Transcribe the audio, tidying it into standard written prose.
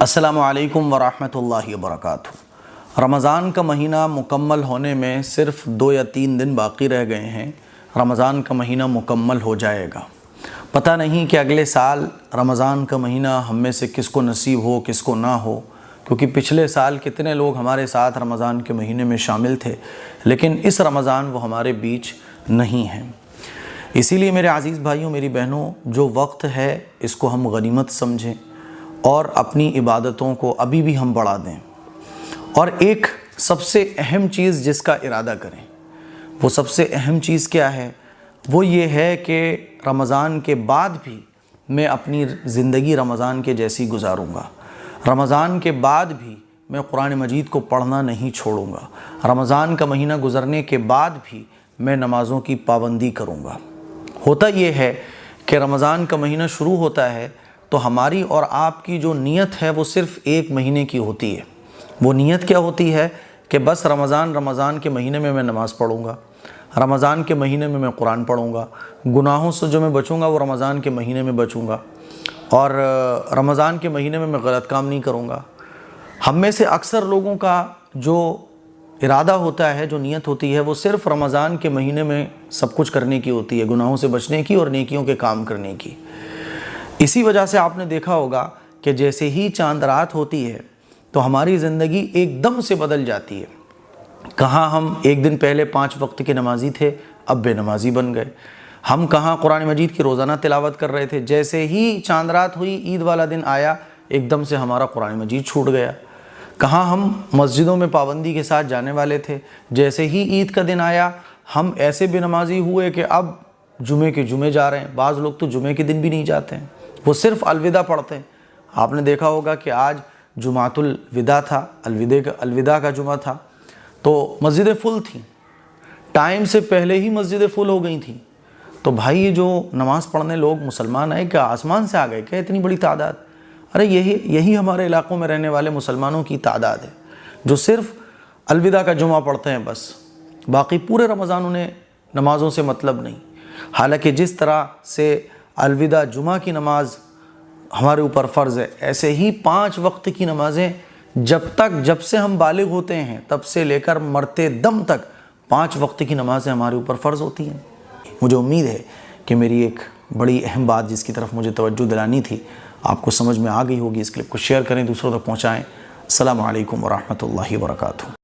السلام علیکم ورحمۃ اللہ وبرکاتہ۔ رمضان کا مہینہ مکمل ہونے میں صرف 2 یا 3 دن باقی رہ گئے ہیں۔ رمضان کا مہینہ مکمل ہو جائے گا۔ پتہ نہیں کہ اگلے سال رمضان کا مہینہ ہم میں سے کس کو نصیب ہو کس کو نہ ہو، کیونکہ پچھلے سال کتنے لوگ ہمارے ساتھ رمضان کے مہینے میں شامل تھے، لیکن اس رمضان وہ ہمارے بیچ نہیں ہیں۔ اسی لیے میرے عزیز بھائیوں میری بہنوں، جو وقت ہے اس کو ہم غنیمت سمجھیں اور اپنی عبادتوں کو ابھی بھی ہم بڑھا دیں، اور ایک سب سے اہم چیز جس کا ارادہ کریں۔ وہ سب سے اہم چیز کیا ہے؟ وہ یہ ہے کہ رمضان کے بعد بھی میں اپنی زندگی رمضان کے جیسی گزاروں گا۔ رمضان کے بعد بھی میں قرآن مجید کو پڑھنا نہیں چھوڑوں گا۔ رمضان کا مہینہ گزرنے کے بعد بھی میں نمازوں کی پابندی کروں گا۔ ہوتا یہ ہے کہ رمضان کا مہینہ شروع ہوتا ہے تو ہماری اور آپ کی جو نیت ہے وہ صرف 1 مہینے کی ہوتی ہے۔ وہ نیت کیا ہوتی ہے کہ بس رمضان کے مہینے میں میں نماز پڑھوں گا، رمضان کے مہینے میں میں قرآن پڑھوں گا، گناہوں سے جو میں بچوں گا وہ رمضان کے مہینے میں بچوں گا، اور رمضان کے مہینے میں میں غلط کام نہیں کروں گا۔ ہم میں سے اکثر لوگوں کا جو ارادہ ہوتا ہے، جو نیت ہوتی ہے، وہ صرف رمضان کے مہینے میں سب کچھ کرنے کی ہوتی ہے، گناہوں سے بچنے کی اور نیکیوں کے کام کرنے کی۔ اسی وجہ سے آپ نے دیکھا ہوگا کہ جیسے ہی چاند رات ہوتی ہے تو ہماری زندگی ایک دم سے بدل جاتی ہے۔ کہاں ہم ایک دن پہلے 5 وقت کے نمازی تھے، اب بے نمازی بن گئے۔ ہم کہاں قرآن مجید کی روزانہ تلاوت کر رہے تھے، جیسے ہی چاند رات ہوئی، عید والا دن آیا، ایک دم سے ہمارا قرآن مجید چھوٹ گیا۔ کہاں ہم مسجدوں میں پابندی کے ساتھ جانے والے تھے، جیسے ہی عید کا دن آیا ہم ایسے بے نمازی ہوئے کہ اب جمعے کے جمعے جا رہے ہیں۔ بعض لوگ تو جمعے کے دن بھی نہیں جاتے ہیں، وہ صرف الوداع پڑھتے ہیں۔ آپ نے دیکھا ہوگا کہ آج جمعۃ الوداع تھا، الوداع کا جمعہ تھا، تو مسجدیں فل تھیں، ٹائم سے پہلے ہی مسجدیں فل ہو گئی تھیں۔ تو بھائی یہ جو نماز پڑھنے لوگ مسلمان آئے، کیا آسمان سے آ گئے کیا اتنی بڑی تعداد؟ ارے یہی ہمارے علاقوں میں رہنے والے مسلمانوں کی تعداد ہے جو صرف الوداع کا جمعہ پڑھتے ہیں، بس باقی پورے رمضان انہیں نمازوں سے مطلب نہیں۔ حالانکہ جس طرح سے الوداع جمعہ کی نماز ہمارے اوپر فرض ہے، ایسے ہی 5 وقت کی نمازیں جب سے ہم بالغ ہوتے ہیں تب سے لے کر مرتے دم تک 5 وقت کی نمازیں ہمارے اوپر فرض ہوتی ہیں۔ مجھے امید ہے کہ میری ایک بڑی اہم بات جس کی طرف مجھے توجہ دلانی تھی آپ کو سمجھ میں آ گئی ہوگی۔ اس کلپ کو شیئر کریں، دوسروں تک پہنچائیں۔ السلام علیکم ورحمۃ اللہ وبرکاتہ۔